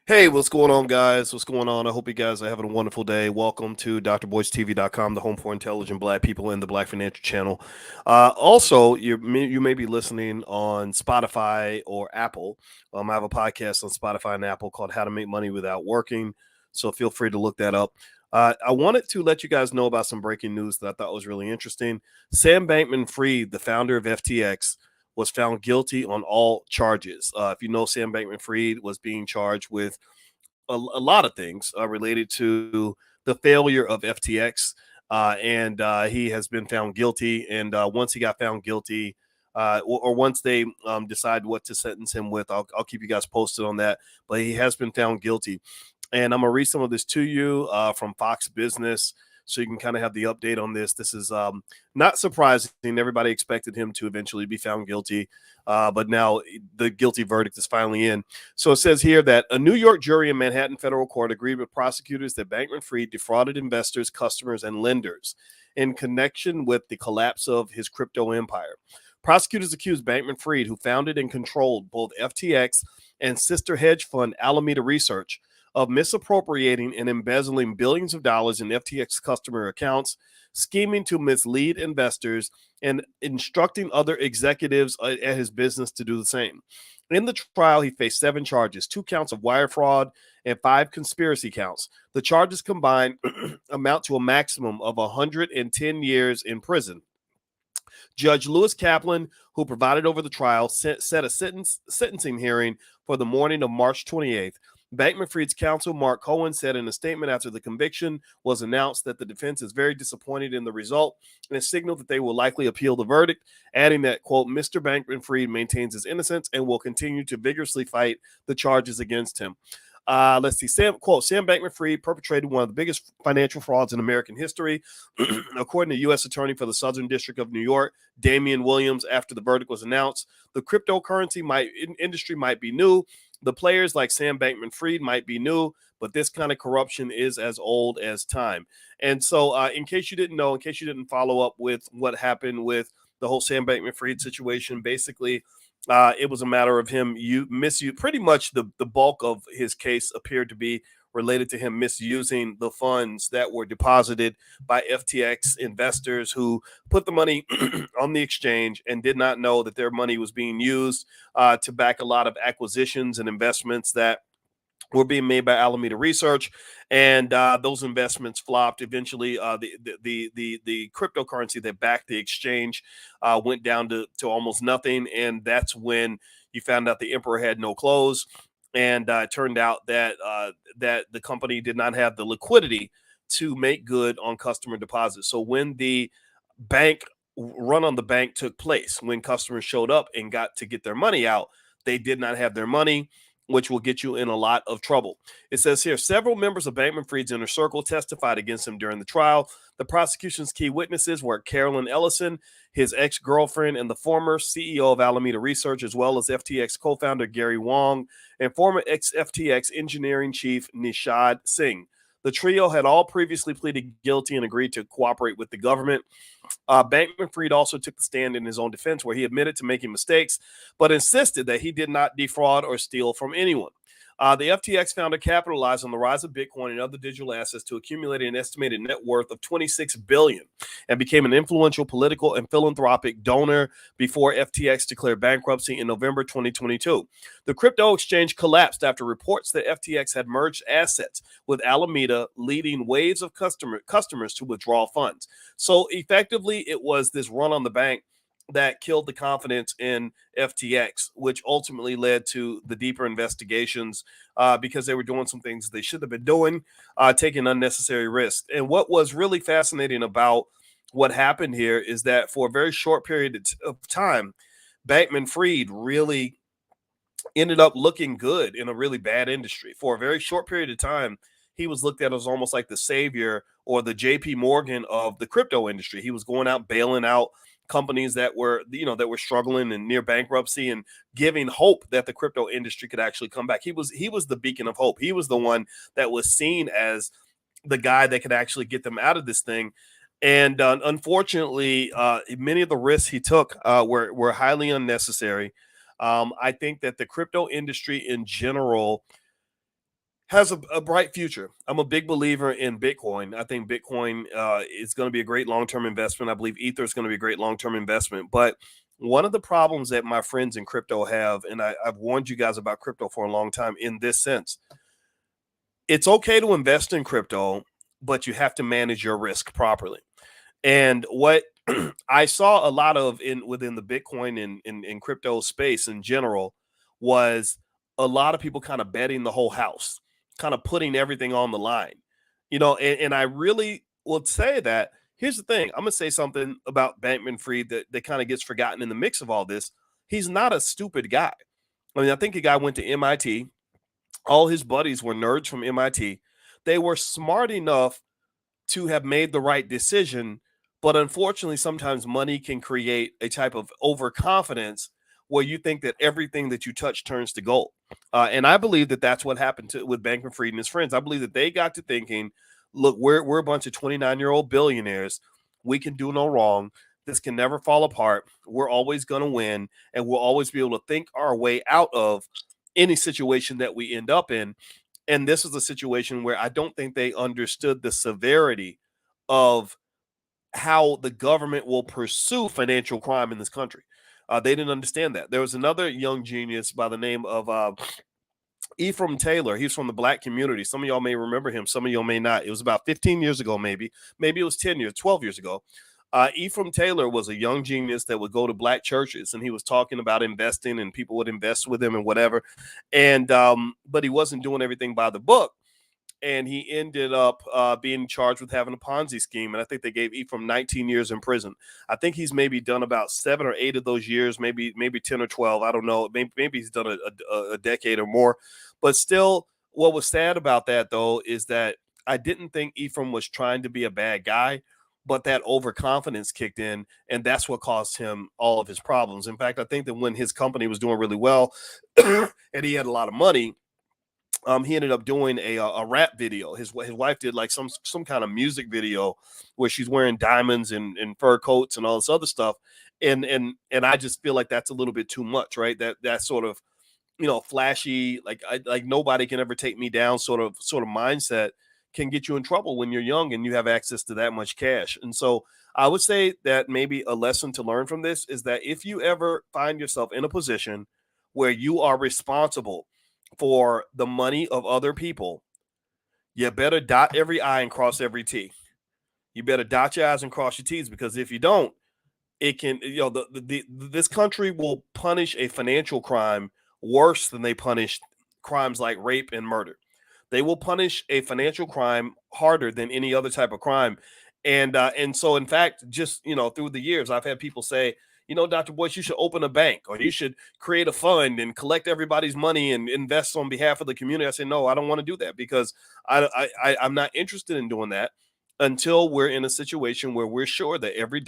Hey, what's going on, guys? What's going on? I hope you guys are having a wonderful day. Welcome to drboystv.com, the home for intelligent Black people in the Black Financial Channel. Also, you may be listening on Spotify or Apple. I have a podcast on Spotify and Apple called How to Make Money Without Working, so feel free to look that up. I wanted to let you guys know about some breaking news that I thought was really interesting. Sam Bankman-Fried, the founder of FTX, was found guilty on all charges. If you know, Sam Bankman-Fried was being charged with a lot of things related to the failure of FTX, and he has been found guilty. And once he got found guilty, or once they decide what to sentence him with, I'll keep you guys posted on that. But he has been found guilty. And I'm going to read some of this to you from Fox Business so you can kind of have the update on this. This is not surprising. Everybody expected him to eventually be found guilty, but now the guilty verdict is finally in. So it says here that a New York jury in Manhattan federal court agreed with prosecutors that Bankman-Fried defrauded investors, customers, and lenders in connection with the collapse of his crypto empire. Prosecutors accused Bankman-Fried, who founded and controlled both FTX and sister hedge fund Alameda Research, of misappropriating and embezzling billions of dollars in FTX customer accounts, scheming to mislead investors, and instructing other executives at his business to do the same. In the trial, he faced 7 charges, 2 counts of wire fraud and 5 conspiracy counts. The charges combined amount to a maximum of 110 years in prison. Judge Lewis Kaplan, who presided over the trial, set a sentencing hearing for the morning of March 28th. Bankman-Fried's counsel, Mark Cohen, said in a statement after the conviction was announced that the defense is very disappointed in the result and signaled that they will likely appeal the verdict, adding that, quote, Mr. Bankman-Fried maintains his innocence and will continue to vigorously fight the charges against him. Let's see. Sam Bankman-Fried perpetrated one of the biggest financial frauds in American history, according to U.S. Attorney for the Southern District of New York, Damian Williams. After the verdict was announced, the cryptocurrency industry might be new. The players like Sam Bankman-Fried might be new, but this kind of corruption is as old as time. And so, in case you didn't know, in case you didn't follow up with what happened with the whole Sam Bankman-Fried situation, basically, it was a matter of him misuse. Pretty much the bulk of his case appeared to be related to him misusing the funds that were deposited by FTX investors who put the money on the exchange and did not know that their money was being used to back a lot of acquisitions and investments that were being made by Alameda Research, and those investments flopped. Eventually, the cryptocurrency that backed the exchange went down to almost nothing, and that's when you found out the emperor had no clothes, and it turned out that that the company did not have the liquidity to make good on customer deposits. So when the bank run on the bank took place, when customers showed up and got to get their money out, they did not have their money, which will get you in a lot of trouble. It says here, several members of Bankman-Fried's inner circle testified against him during the trial. The prosecution's key witnesses were Carolyn Ellison, his ex-girlfriend, and the former CEO of Alameda Research, as well as FTX co-founder Gary Wang and former ex-FTX engineering chief Nishad Singh. The trio had all previously pleaded guilty and agreed to cooperate with the government. Bankman-Fried also took the stand in his own defense, where he admitted to making mistakes, but insisted that he did not defraud or steal from anyone. The FTX founder capitalized on the rise of Bitcoin and other digital assets to accumulate an estimated net worth of $26 billion and became an influential political and philanthropic donor before FTX declared bankruptcy in November 2022. The crypto exchange collapsed after reports that FTX had merged assets with Alameda, leading waves of customers to withdraw funds. So effectively, it was this run on the bank that killed the confidence in FTX, which ultimately led to the deeper investigations because they were doing some things they should have been doing, taking unnecessary risks. And what was really fascinating about what happened here is that for a very short period of time, Bankman-Fried really ended up looking good in a really bad industry. For a very short period of time, he was looked at as almost like the savior or the JP Morgan of the crypto industry. He was going out bailing out companies that were struggling and near bankruptcy and giving hope that the crypto industry could actually come back. He was the beacon of hope. He was the one that was seen as the guy that could actually get them out of this thing. And unfortunately, many of the risks he took were highly unnecessary. I think that the crypto industry in general has a bright future. I'm a big believer in Bitcoin. I think Bitcoin is going to be a great long-term investment. I believe Ether is going to be a great long-term investment. But one of the problems that my friends in crypto have, and I've warned you guys about crypto for a long time in this sense, it's okay to invest in crypto, but you have to manage your risk properly. And what I saw a lot of in within the Bitcoin and crypto space in general was a lot of people kind of betting the whole house, kind of putting everything on the line. And I really would say that here's the thing. I'm gonna say something about Bankman-Fried that kind of gets forgotten in the mix of all this. He's not a stupid guy. I mean, I think a guy went to MIT. All his buddies were nerds from MIT. They were smart enough to have made the right decision. But unfortunately, sometimes money can create a type of overconfidence where you think that everything that you touch turns to gold. And I believe that that's what happened with Bankman-Fried and his friends. I believe that they got to thinking, look, we're a bunch of 29-year-old billionaires. We can do no wrong. This can never fall apart. We're always going to win, and we'll always be able to think our way out of any situation that we end up in. And this is a situation where I don't think they understood the severity of how the government will pursue financial crime in this country. They didn't understand that. There was another young genius by the name of Ephraim Taylor. He's from the black community. Some of y'all may remember him. Some of y'all may not. It was about 15 years ago, maybe. Maybe it was 10 years, 12 years ago. Ephraim Taylor was a young genius that would go to black churches, and he was talking about investing, and people would invest with him and whatever. And but he wasn't doing everything by the book. And he ended up being charged with having a Ponzi scheme. And I think they gave Ephraim 19 years in prison. I think he's maybe done about 7 or 8 of those years, maybe 10 or 12. I don't know. Maybe he's done a decade or more. But still, what was sad about that, though, is that I didn't think Ephraim was trying to be a bad guy, but that overconfidence kicked in, and that's what caused him all of his problems. In fact, I think that when his company was doing really well and he had a lot of money, he ended up doing a rap video. His wife did like some kind of music video where she's wearing diamonds and fur coats and all this other stuff. And I just feel like that's a little bit too much, right? That sort of, flashy, like nobody can ever take me down sort of mindset can get you in trouble when you're young and you have access to that much cash. And so I would say that maybe a lesson to learn from this is that if you ever find yourself in a position where you are responsible for the money of other people, you better dot every I and cross every T. You better dot your I's and cross your T's, because if you don't, it can, this country will punish a financial crime worse than they punish crimes like rape and murder. They will punish a financial crime harder than any other type of crime. And so, in fact, just, through the years, I've had people say, Dr. Boyce, you should open a bank, or you should create a fund and collect everybody's money and invest on behalf of the community. I say, no, I don't want to do that, because I'm not interested in doing that until we're in a situation where we're sure that every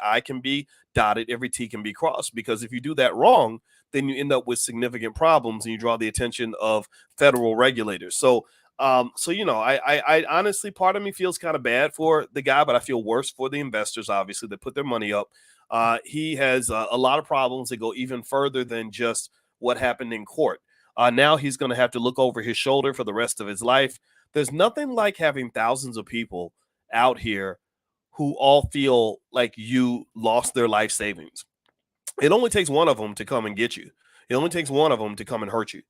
I can be dotted, every T can be crossed. Because if you do that wrong, then you end up with significant problems and you draw the attention of federal regulators. I honestly, part of me feels kind of bad for the guy, but I feel worse for the investors, obviously, that put their money up. He has a lot of problems that go even further than just what happened in court. Now he's going to have to look over his shoulder for the rest of his life. There's nothing like having thousands of people out here who all feel like you lost their life savings. It only takes one of them to come and get you. It only takes one of them to come and hurt you.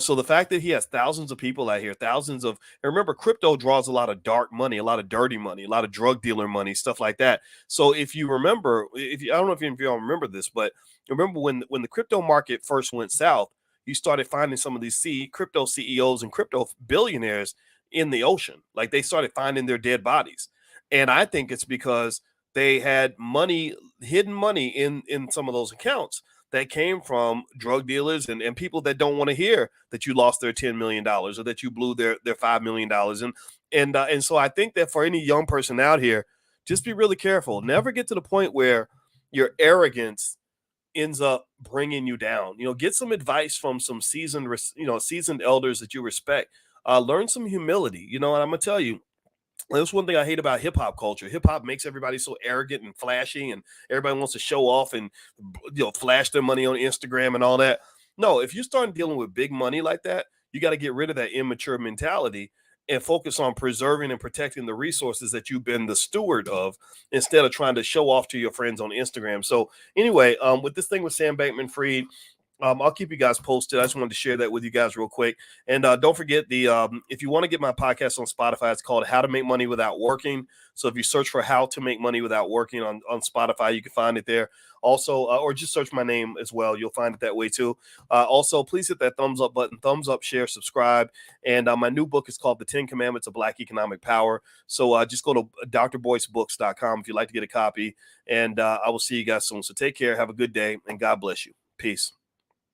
So the fact that he has thousands of people out here, and remember, crypto draws a lot of dark money, a lot of dirty money, a lot of drug dealer money, stuff like that. So if you remember, I don't know if you all remember this, but remember when the crypto market first went south, you started finding some of these crypto CEOs and crypto billionaires in the ocean. Like, they started finding their dead bodies. And I think it's because they had money, hidden money in some of those accounts that came from drug dealers and people that don't want to hear that you lost their $10 million or that you blew their $5 million. And so I think that for any young person out here, just be really careful. Never get to the point where your arrogance ends up bringing you down. Get some advice from some seasoned elders that you respect. Learn some humility. And I'm going to tell you, that's one thing I hate about hip hop culture. Hip hop makes everybody so arrogant and flashy, and everybody wants to show off and flash their money on Instagram and all that. No, if you start dealing with big money like that, You got to get rid of that immature mentality and focus on preserving and protecting the resources that you've been the steward of, instead of trying to show off to your friends on Instagram. So anyway, with this thing with Sam Bankman-Fried, I'll keep you guys posted. I just wanted to share that with you guys real quick. And don't forget, if you want to get my podcast on Spotify, it's called How to Make Money Without Working. So if you search for How to Make Money Without Working on Spotify, you can find it there. Also, or just search my name as well. You'll find it that way too. Also, please hit that thumbs up button, thumbs up, share, subscribe. And my new book is called The 10 Commandments of Black Economic Power. So just go to drboycebooks.com if you'd like to get a copy. And I will see you guys soon. So take care. Have a good day. And God bless you. Peace.